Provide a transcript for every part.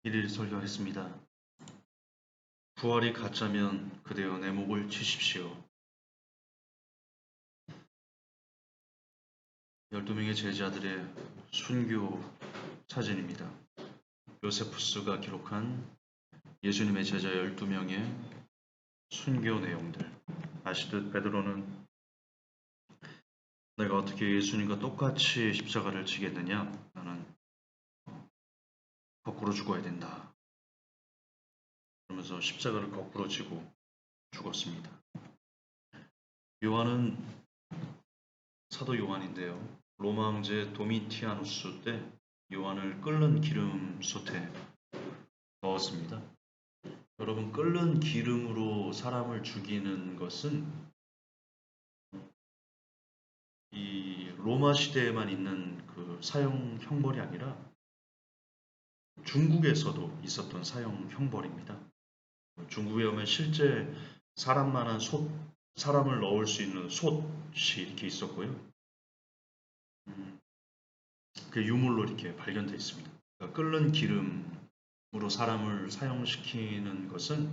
일일 설교했습니다. 부활이 가짜면 그대여 내 목을 치십시오. 12명의 제자들의 순교 사진입니다. 요세푸스가 기록한 예수님의 제자 12명의 순교 내용들. 아시듯 베드로는 내가 어떻게 예수님과 똑같이 십자가를 지겠느냐? 나는 거꾸로 죽어야 된다. 그러면서 십자가를 거꾸로 지고 죽었습니다. 요한은 사도 요한인데요. 로마 황제 도미티아누스 때 요한을 끓는 기름 솥에 넣었습니다. 여러분, 끓는 기름으로 사람을 죽이는 것은 이 로마 시대에만 있는 그 사형 형벌이 아니라 중국에서도 있었던 사형 형벌입니다. 중국에 오면 실제 사람만한 솥, 사람을 넣을 수 있는 솥이 이렇게 있었고요. 그 유물로 이렇게 발견되어 있습니다. 그러니까 끓는 기름으로 사람을 사형시키는 것은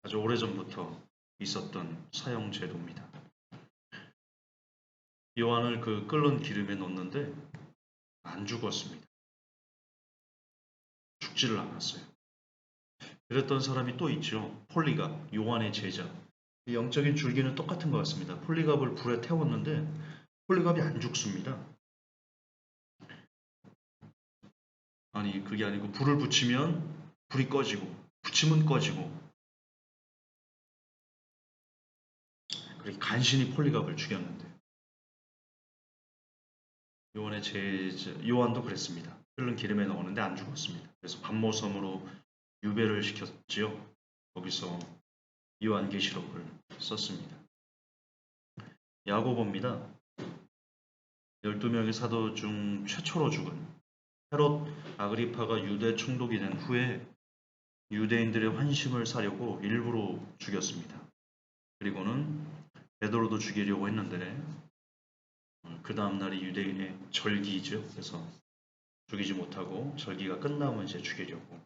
아주 오래전부터 있었던 사형 제도입니다. 요한을 그 끓는 기름에 넣었는데 안 죽었습니다. 죽지를 않았어요. 그랬던 사람이 또 있죠. 폴리갑, 요한의 제자. 영적인 줄기는 똑같은 것 같습니다. 폴리갑을 불에 태웠는데 폴리갑이 안 죽습니다. 아니, 그게 아니고 불을 붙이면 불이 꺼지고 붙이면 꺼지고, 그렇게 간신히 폴리갑을 죽였는데 요한의 제자 요한도 그랬습니다. 끓는 기름에 넣었는데 안 죽었습니다. 그래서 반모섬으로 유배를 시켰지요. 거기서 요한계시록을 썼습니다. 야고보입니다. 12명의 사도 중 최초로 죽은 헤롯 아그리파가 유대 총독이 된 후에 유대인들의 환심을 사려고 일부러 죽였습니다. 그리고는 베드로도 죽이려고 했는데 그 다음날이 유대인의 절기죠. 그래서 죽이지 못하고 절기가 끝나면 이제 죽이려고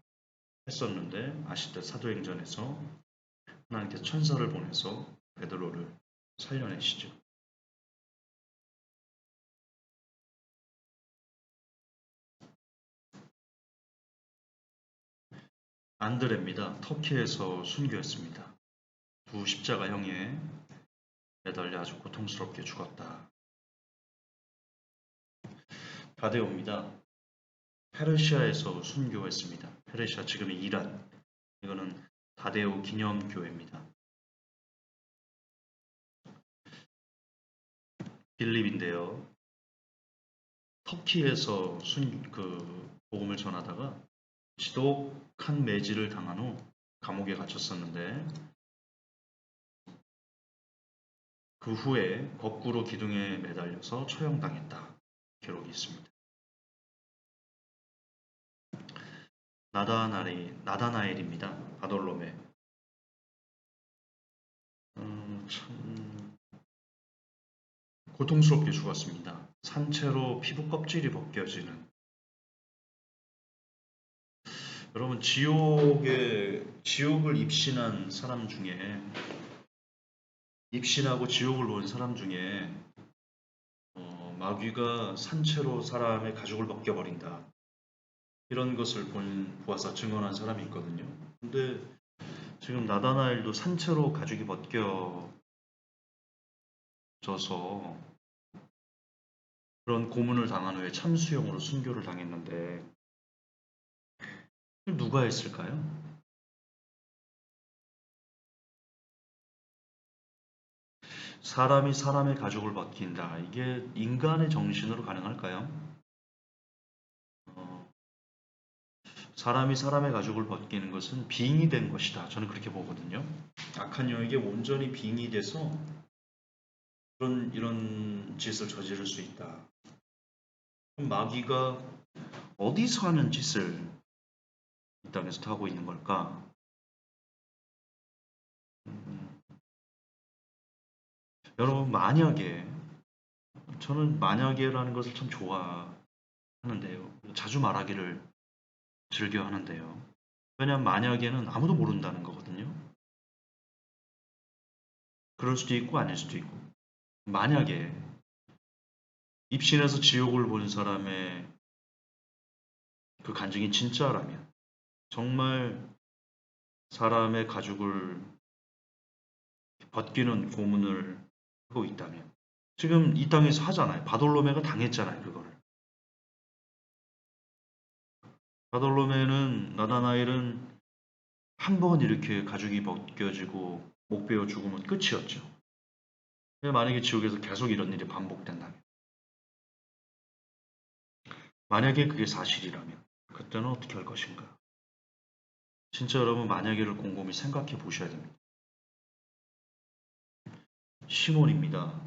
했었는데, 아시듯 사도행전에서 하나님께서 천사를 보내서 베드로를 살려내시죠. 안드레입니다. 터키에서 순교했습니다. 두 십자가형에 매달려 아주 고통스럽게 죽었다. 다데오입니다. 페르시아에서 순교했습니다. 페르시아, 지금의 이란. 이거는 다데오 기념교회입니다. 빌립인데요. 터키에서 복음을 전하다가 지독한 매질을 당한 후 감옥에 갇혔었는데, 그 후에 거꾸로 기둥에 매달려서 처형당했다. 기록이 있습니다. 나다나엘입니다. 바돌로메. 참 고통스럽게 죽었습니다. 산채로 피부 껍질이 벗겨지는. 여러분, 지옥을 입신한 사람 중에, 입신하고 지옥을 본 사람 중에 마귀가 산채로 사람의 가죽을 벗겨버린다, 이런 것을 보아서 증언한 사람이 있거든요. 근데 지금 나다나엘도 산채로 가죽이 벗겨져서 그런 고문을 당한 후에 참수형으로 순교를 당했는데, 누가 했을까요? 사람이 사람의 가죽을 벗긴다. 이게 인간의 정신으로 가능할까요? 어, 사람이 사람의 가죽을 벗기는 것은 빙의 된 것이다. 저는 그렇게 보거든요. 악한 영에게 온전히 빙의 돼서 이런 짓을 저지를 수 있다. 그럼 마귀가 어디서 하는 짓을 이 땅에서 하고 있는 걸까? 여러분, 만약에, 저는 만약에라는 것을 참 좋아하는데요. 자주 말하기를 즐겨 하는데요. 왜냐하면 만약에는 아무도 모른다는 거거든요. 그럴 수도 있고 아닐 수도 있고. 만약에 입신에서 지옥을 본 사람의 그 간증이 진짜라면, 정말 사람의 가죽을 벗기는 고문을 하고 있다면, 지금 이 땅에서 하잖아요. 바돌로메가 당했잖아요, 그거를. 바돌로메는, 나다나엘은 한 번 이렇게 가죽이 벗겨지고 목 베어 죽으면 끝이었죠. 만약에 지옥에서 계속 이런 일이 반복된다면, 만약에 그게 사실이라면 그때는 어떻게 할 것인가? 진짜 여러분, 만약에를 곰곰이 생각해 보셔야 됩니다. 시몬입니다.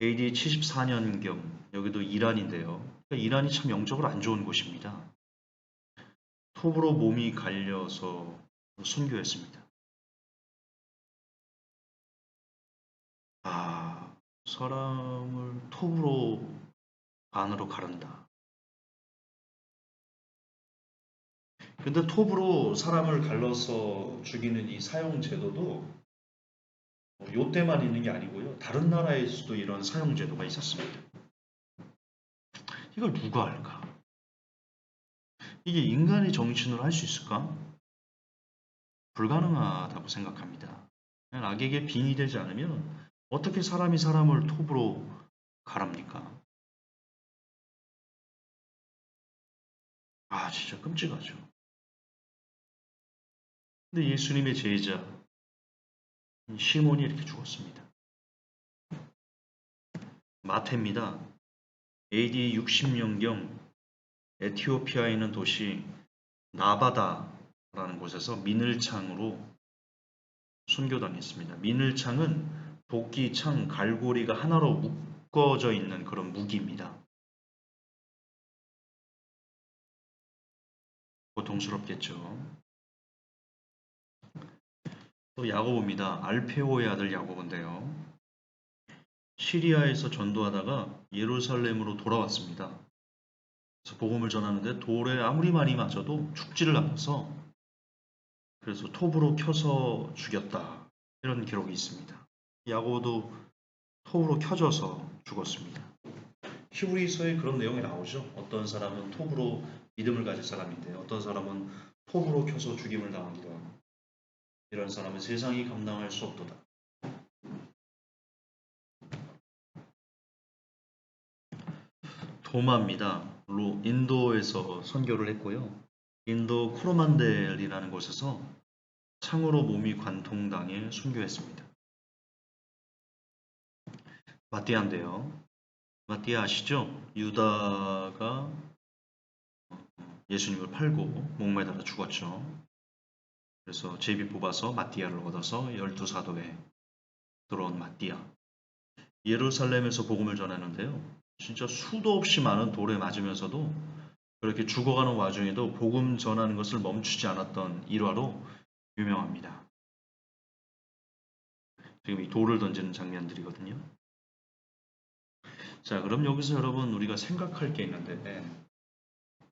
AD 74년경, 여기도 이란인데요. 그러니까 이란이 참 영적으로 안 좋은 곳입니다. 톱으로 몸이 갈려서 순교했습니다. 아, 사람을 톱으로 반으로 가른다. 근데 톱으로 사람을 갈라서 죽이는 이 사형 제도도 요때만 있는 게 아니고요. 다른 나라에서도 이런 사형 제도가 있었습니다. 이걸 누가 할까? 이게 인간의 정신으로 할 수 있을까? 불가능하다고 생각합니다. 악에게 빙의 되지 않으면 어떻게 사람이 사람을 톱으로 가랍니까? 아, 진짜 끔찍하죠. 근데 예수님의 제자 시몬이 이렇게 죽었습니다. 마태입니다. AD 60년경 에티오피아에 있는 도시 나바다라는 곳에서 민을창으로 순교당했습니다. 민을창은 도끼, 창, 갈고리가 하나로 묶어져 있는 그런 무기입니다. 고통스럽겠죠. 또 야고보입니다. 알페오의 아들 야고보인데요. 시리아에서 전도하다가 예루살렘으로 돌아왔습니다. 그래서 복음을 전하는데 돌에 아무리 많이 맞아도 죽지를 않아서, 그래서 톱으로 켜서 죽였다, 이런 기록이 있습니다. 야고보도 톱으로 켜져서 죽었습니다. 히브리서에 그런 내용이 나오죠. 어떤 사람은 톱으로 믿음을 가진 사람인데 어떤 사람은 톱으로 켜서 죽임을 당하기도 하고, 이런 사람은 세상이 감당할 수 없도다. 도마입니다. 인도에서 선교를 했고요. 인도 코로만델이라는 곳에서 창으로 몸이 관통당해 순교했습니다. 마띠아인데요. 마띠아 아시죠? 유다가 예수님을 팔고 목매달아 죽었죠. 그래서 제비 뽑아서 마띠아를 얻어서 12사도에 들어온 마띠아. 예루살렘에서 복음을 전하는데요. 진짜 수도 없이 많은 돌에 맞으면서도 그렇게 죽어가는 와중에도 복음 전하는 것을 멈추지 않았던 일화로 유명합니다. 지금 이 돌을 던지는 장면들이거든요. 자, 그럼 여기서 여러분, 우리가 생각할 게 있는데,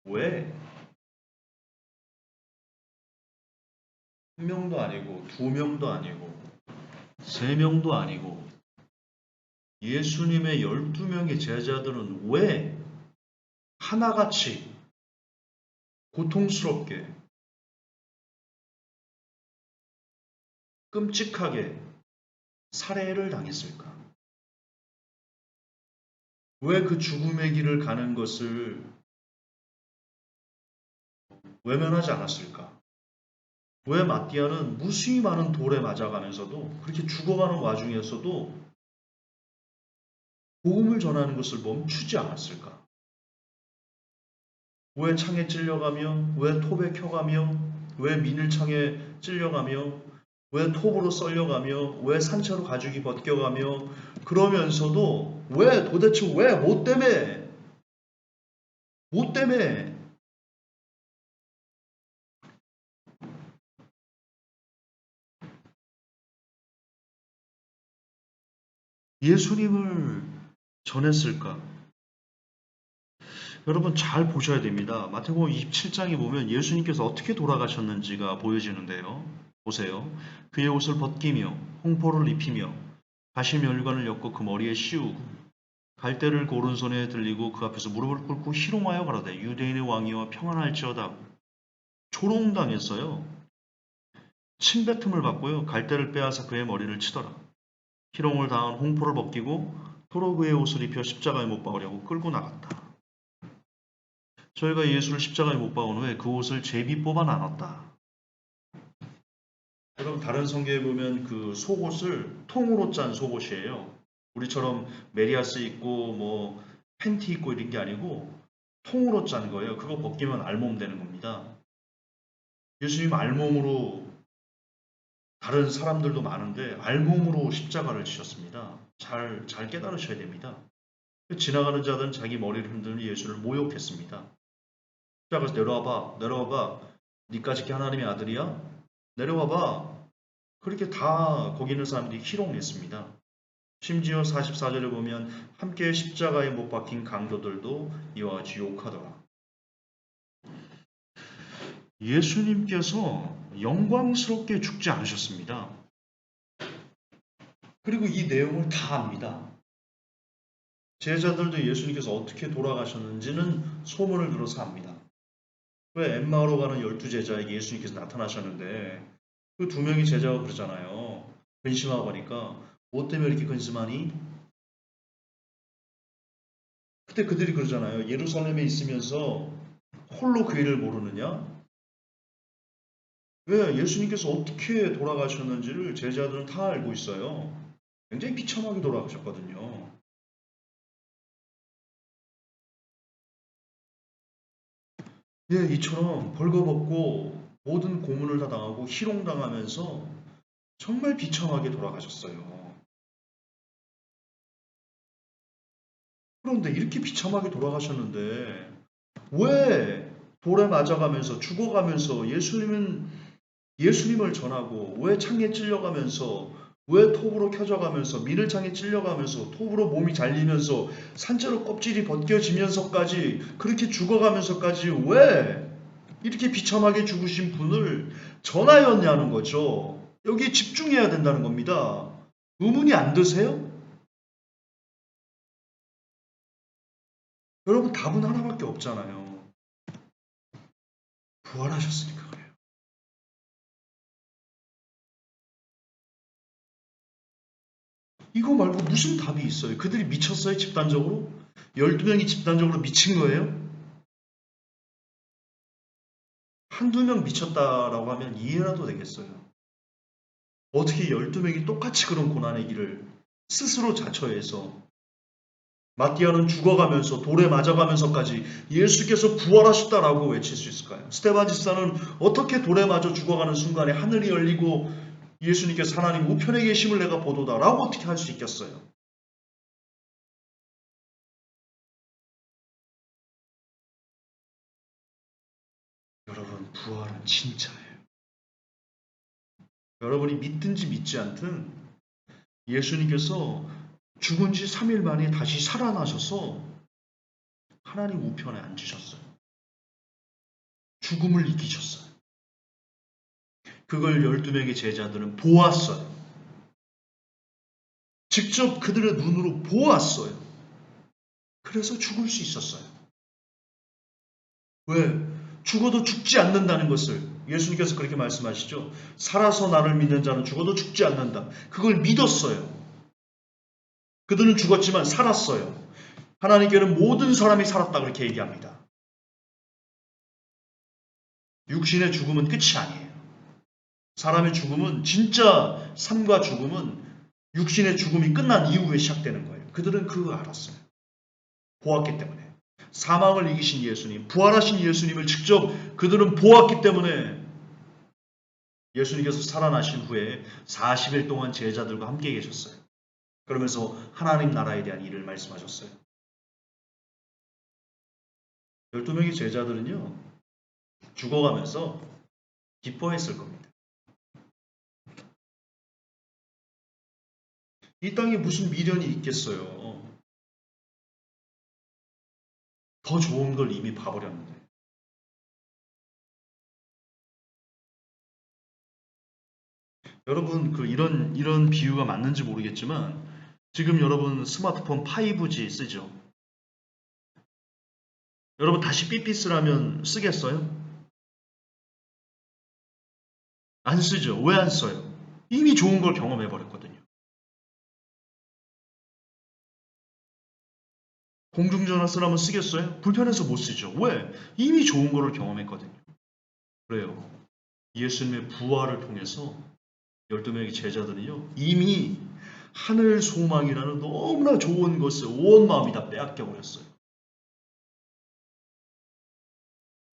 왜 한 명도 아니고 두 명도 아니고 세 명도 아니고 예수님의 12명의 제자들은 왜 하나같이 고통스럽게 끔찍하게 살해를 당했을까? 왜 그 죽음의 길을 가는 것을 외면하지 않았을까? 왜 마띠아는 무수히 많은 돌에 맞아가면서도, 그렇게 죽어가는 와중에서도 복음을 전하는 것을 멈추지 않았을까? 왜 창에 찔려가며, 왜 톱에 켜가며, 왜 민을창에 찔려가며, 왜 톱으로 썰려가며, 왜 산채로 가죽이 벗겨가며, 그러면서도 왜, 도대체 왜, 뭐 때문에, 뭐 때문에 예수님을 전했을까? 여러분 잘 보셔야 됩니다. 마태복음 27장에 보면 예수님께서 어떻게 돌아가셨는지가 보여지는데요. 보세요. 그의 옷을 벗기며 홍포를 입히며 가시면류관을 엮고 그 머리에 씌우고 갈대를 그 오른손에 들리고 그 앞에서 무릎을 꿇고 희롱하여 가로되 유대인의 왕이여 평안할지어다. 조롱당했어요. 침뱉음을 받고요. 갈대를 빼앗아 그의 머리를 치더라. 희롱을 당한 홍포를 벗기고 도로 그의 옷을 입혀 십자가에 못 박으려고 끌고 나갔다. 저희가 예수를 십자가에 못 박은 후에 그 옷을 제비 뽑아 나눴다. 여러분 다른 성경에 보면 그 속옷을 통으로 짠 속옷이에요. 우리처럼 메리아스 입고 뭐 팬티 입고 이런 게 아니고 통으로 짠 거예요. 그거 벗기면 알몸 되는 겁니다. 예수님 알몸으로 다른 사람들도 많은데 알몸으로 십자가를 지셨습니다. 잘 깨달으셔야 됩니다. 지나가는 자들은 자기 머리를 흔들며 예수를 모욕했습니다. 십자가에서 내려와봐. 니까지 하나님의 아들이야? 내려와봐. 그렇게 다 거기 있는 사람들이 희롱했습니다. 심지어 44절에 보면 함께 십자가에 못 박힌 강도들도 이와 같이 욕하더라. 예수님께서 영광스럽게 죽지 않으셨습니다. 그리고 이 내용을 다 압니다. 제자들도 예수님께서 어떻게 돌아가셨는지는 소문을 들어서 압니다. 왜 엠마오로 가는 12제자에게 예수님께서 나타나셨는데 그 두 명이 제자가 그러잖아요. 근심하고 하니까 뭐 때문에 이렇게 근심하니? 그때 그들이 그러잖아요. 예루살렘에 있으면서 홀로 그 일을 모르느냐? 왜 예수님께서 어떻게 돌아가셨는지를 제자들은 다 알고 있어요. 굉장히 비참하게 돌아가셨거든요. 예, 이처럼 벌거벗고 모든 고문을 다 당하고 희롱당하면서 정말 비참하게 돌아가셨어요. 그런데 이렇게 비참하게 돌아가셨는데 왜 돌에 맞아가면서 죽어가면서 예수님을 전하고 왜 창에 찔려가면서 왜 톱으로 켜져가면서 밀을 창에 찔려가면서 톱으로 몸이 잘리면서 산채로 껍질이 벗겨지면서까지 그렇게 죽어가면서까지 왜 이렇게 비참하게 죽으신 분을 전하였냐는 거죠. 여기에 집중해야 된다는 겁니다. 의문이 안 드세요? 여러분 답은 하나밖에 없잖아요. 부활하셨으니까 그래요. 이거 말고 무슨 답이 있어요? 그들이 미쳤어요? 집단적으로? 12명이 집단적으로 미친 거예요? 한두 명 미쳤다라고 하면 이해라도 되겠어요. 어떻게 12명이 똑같이 그런 고난의 길을 스스로 자처해서 마띠아는 죽어가면서 돌에 맞아가면서까지 예수께서 부활하셨다라고 외칠 수 있을까요? 스데반 집사는 어떻게 돌에 맞아 죽어가는 순간에 하늘이 열리고 예수님께서 하나님 우편에 계심을 내가 보도다라고 어떻게 할 수 있겠어요? 여러분 부활은 진짜예요. 여러분이 믿든지 믿지 않든 예수님께서 죽은 지 3일 만에 다시 살아나셔서 하나님 우편에 앉으셨어요. 죽음을 이기셨어요. 그걸 12명의 제자들은 보았어요. 직접 그들의 눈으로 보았어요. 그래서 죽을 수 있었어요. 왜? 죽어도 죽지 않는다는 것을 예수님께서 그렇게 말씀하시죠. 살아서 나를 믿는 자는 죽어도 죽지 않는다. 그걸 믿었어요. 그들은 죽었지만 살았어요. 하나님께는 모든 사람이 살았다 그렇게 얘기합니다. 육신의 죽음은 끝이 아니에요. 사람의 죽음은 진짜 삶과 죽음은 육신의 죽음이 끝난 이후에 시작되는 거예요. 그들은 그거 알았어요. 보았기 때문에. 사망을 이기신 예수님, 부활하신 예수님을 직접 그들은 보았기 때문에 예수님께서 살아나신 후에 40일 동안 제자들과 함께 계셨어요. 그러면서 하나님 나라에 대한 일을 말씀하셨어요. 12명의 제자들은요, 죽어가면서 기뻐했을 겁니다. 이 땅에 무슨 미련이 있겠어요. 더 좋은 걸 이미 봐버렸는데. 여러분, 이런 비유가 맞는지 모르겠지만, 지금 여러분 스마트폰 5G 쓰죠? 여러분 다시 삐삐 쓰라면 쓰겠어요? 안 쓰죠. 왜 안 써요? 이미 좋은 걸 경험해 버렸거든요. 공중전화 쓰라면 쓰겠어요? 불편해서 못 쓰죠. 왜? 이미 좋은 거를 경험했거든요. 그래요. 예수님의 부활을 통해서 12명의 제자들은요, 이미 하늘 소망이라는 너무나 좋은 것을 온 마음이 다 빼앗겨 버렸어요.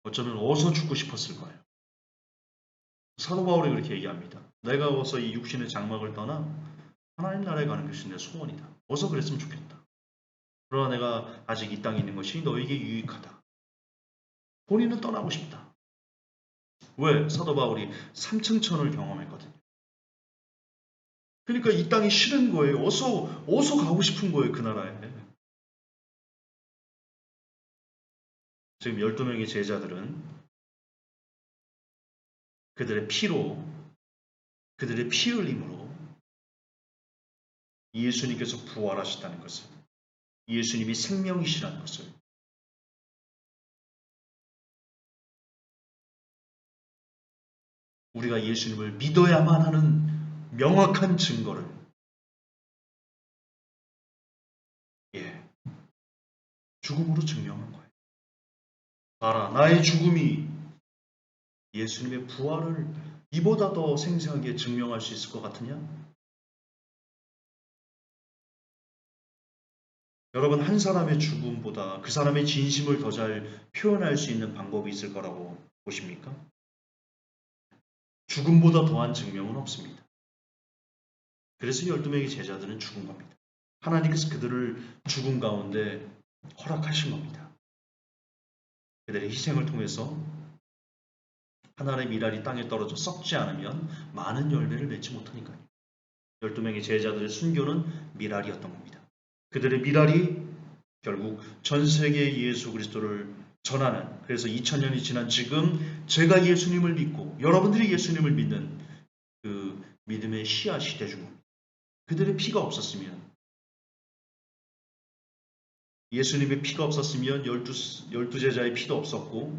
어쩌면 어서 죽고 싶었을 거예요. 사도 바울이 그렇게 얘기합니다. 내가 어서 이 육신의 장막을 떠나 하나님 나라에 가는 것이 내 소원이다. 어서 그랬으면 좋겠다. 그러나 내가 아직 이 땅에 있는 것이 너에게 유익하다. 본인은 떠나고 싶다. 왜? 사도 바울이 삼층천을 경험했거든요. 그러니까 이 땅이 싫은 거예요. 어서 가고 싶은 거예요. 그 나라에. 지금 12명의 제자들은 그들의 피로, 그들의 피 흘림으로 예수님께서 부활하셨다는 것을, 예수님이 생명이시라는 것을, 우리가 예수님을 믿어야만 하는 명확한 증거를, 예, 죽음으로 증명한 거예요. 봐라, 나의 죽음이 예수님의 부활을 이보다 더 생생하게 증명할 수 있을 것 같으냐? 여러분, 한 사람의 죽음보다 그 사람의 진심을 더 잘 표현할 수 있는 방법이 있을 거라고 보십니까? 죽음보다 더한 증명은 없습니다. 그래서 12명의 제자들은 죽은 겁니다. 하나님께서 그들을 죽음 가운데 허락하신 겁니다. 그들의 희생을 통해서 하나님의 미랄이 땅에 떨어져 썩지 않으면 많은 열매를 맺지 못하니까요. 12명의 제자들의 순교는 미랄이었던 겁니다. 그들의 미랄이 결국 전 세계에 예수 그리스도를 전하는, 그래서 2000년이 지난 지금 제가 예수님을 믿고 여러분들이 예수님을 믿는 그 믿음의 씨앗이 되준 겁니다. 그들의 피가 없었으면, 예수님의 피가 없었으면 열두 제자의 피도 없었고,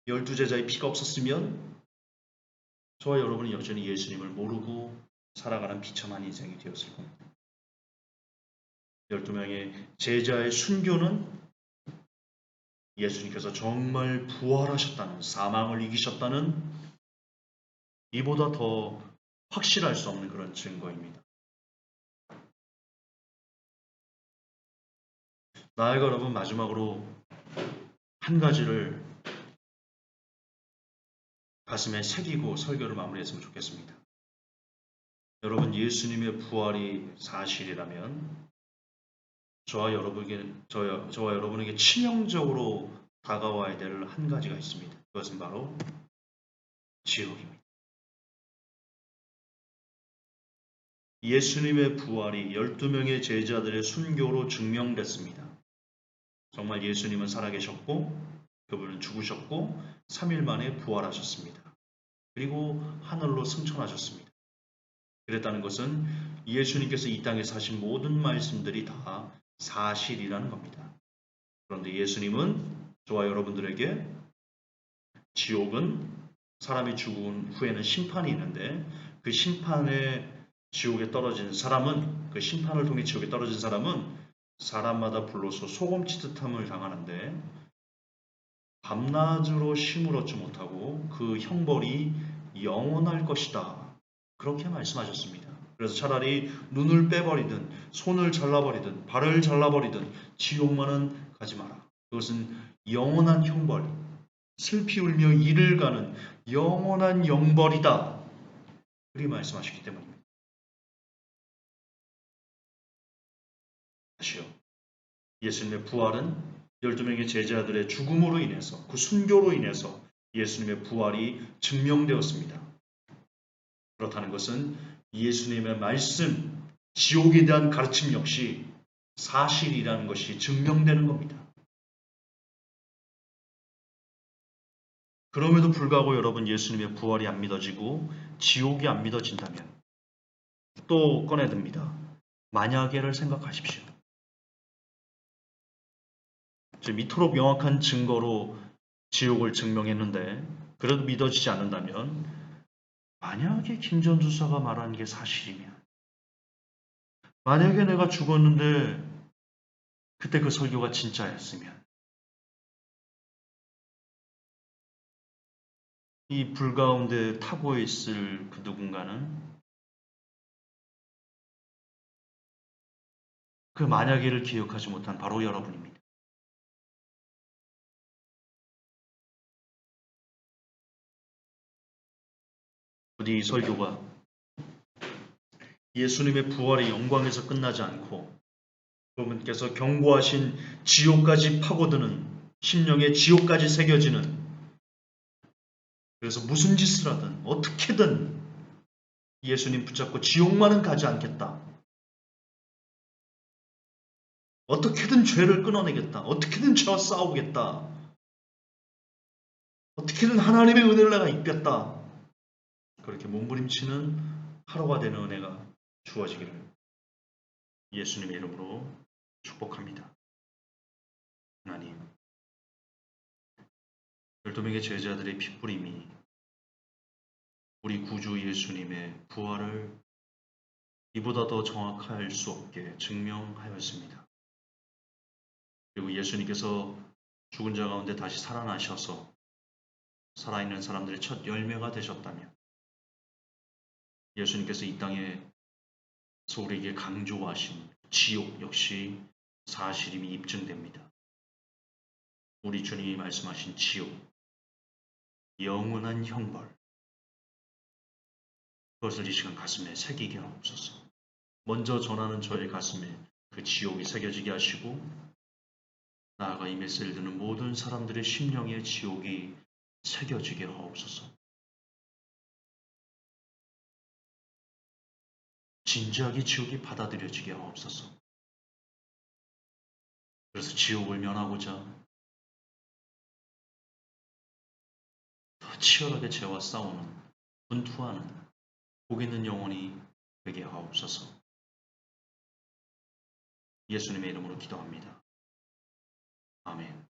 12제자의 피가 없었으면 저와 여러분은 여전히 예수님을 모르고 살아가는 비참한 인생이 되었을 겁니다. 12명의 제자의 순교는 예수님께서 정말 부활하셨다는, 사망을 이기셨다는 이보다 더 확실할 수 없는 그런 증거입니다. 나아가 여러분, 마지막으로 한 가지를 가슴에 새기고 설교를 마무리했으면 좋겠습니다. 여러분, 예수님의 부활이 사실이라면 저와 여러분에게 치명적으로 다가와야 될 한 가지가 있습니다. 그것은 바로 지옥입니다. 예수님의 부활이 12명의 제자들의 순교로 증명됐습니다. 정말 예수님은 살아계셨고 그분은 죽으셨고 3일 만에 부활하셨습니다. 그리고 하늘로 승천하셨습니다. 그랬다는 것은 예수님께서 이 땅에 사신 모든 말씀들이 다 사실이라는 겁니다. 그런데 예수님은 저와 여러분들에게 지옥은 사람이 죽은 후에는 심판이 있는데 그 심판에 지옥에 떨어진 사람은, 그 심판을 통해 지옥에 떨어진 사람은 사람마다 불로서 소금치듯함을 당하는데 밤낮으로 쉼을 얻지 못하고 그 형벌이 영원할 것이다. 그렇게 말씀하셨습니다. 그래서 차라리 눈을 빼버리든 손을 잘라버리든 발을 잘라버리든 지옥만은 가지 마라. 그것은 영원한 형벌, 슬피 울며 이를 가는 영원한 영벌이다. 그렇게 말씀하셨기 때문입니다. 다시요. 예수님의 부활은 12명의 제자들의 죽음으로 인해서, 그 순교로 인해서 예수님의 부활이 증명되었습니다. 그렇다는 것은 예수님의 말씀, 지옥에 대한 가르침 역시 사실이라는 것이 증명되는 겁니다. 그럼에도 불구하고 여러분 예수님의 부활이 안 믿어지고 지옥이 안 믿어진다면 또 꺼내듭니다. 만약에를 생각하십시오. 지금 이토록 명확한 증거로 지옥을 증명했는데 그래도 믿어지지 않는다면 만약에 김전주 사가 말한 게 사실이면 만약에 내가 죽었는데 그때 그 설교가 진짜였으면 이 불 가운데 타고 있을 그 누군가는 그 만약에를 기억하지 못한 바로 여러분입니다. 부디 이 설교가 예수님의 부활의 영광에서 끝나지 않고 여러분께서 경고하신 지옥까지 파고드는 심령의 지옥까지 새겨지는 그래서 무슨 짓을 하든 어떻게든 예수님 붙잡고 지옥만은 가지 않겠다. 어떻게든 죄를 끊어내겠다. 어떻게든 죄와 싸우겠다. 어떻게든 하나님의 은혜를 내가 입겠다. 그렇게 몸부림치는 하루가 되는 은혜가 주어지기를 예수님의 이름으로 축복합니다. 하나님, 12명의 제자들의 핏부림이 우리 구주 예수님의 부활을 이보다 더 정확할 수 없게 증명하였습니다. 그리고 예수님께서 죽은 자 가운데 다시 살아나셔서 살아있는 사람들의 첫 열매가 되셨다면 예수님께서 이 땅에서 우리에게 강조하신 지옥 역시 사실임이 입증됩니다. 우리 주님이 말씀하신 지옥, 영원한 형벌, 그것을 이 시간 가슴에 새기게 하옵소서. 먼저 전하는 저의 가슴에 그 지옥이 새겨지게 하시고 나아가 이 메시지를 듣는 모든 사람들의 심령에 지옥이 새겨지게 하옵소서. 진지하게 지옥이 받아들여지게 하옵소서. 그래서 지옥을 면하고자 더 치열하게 죄와 싸우는 분투하는 복 있는 영혼이 되게 하옵소서. 예수님의 이름으로 기도합니다. 아멘.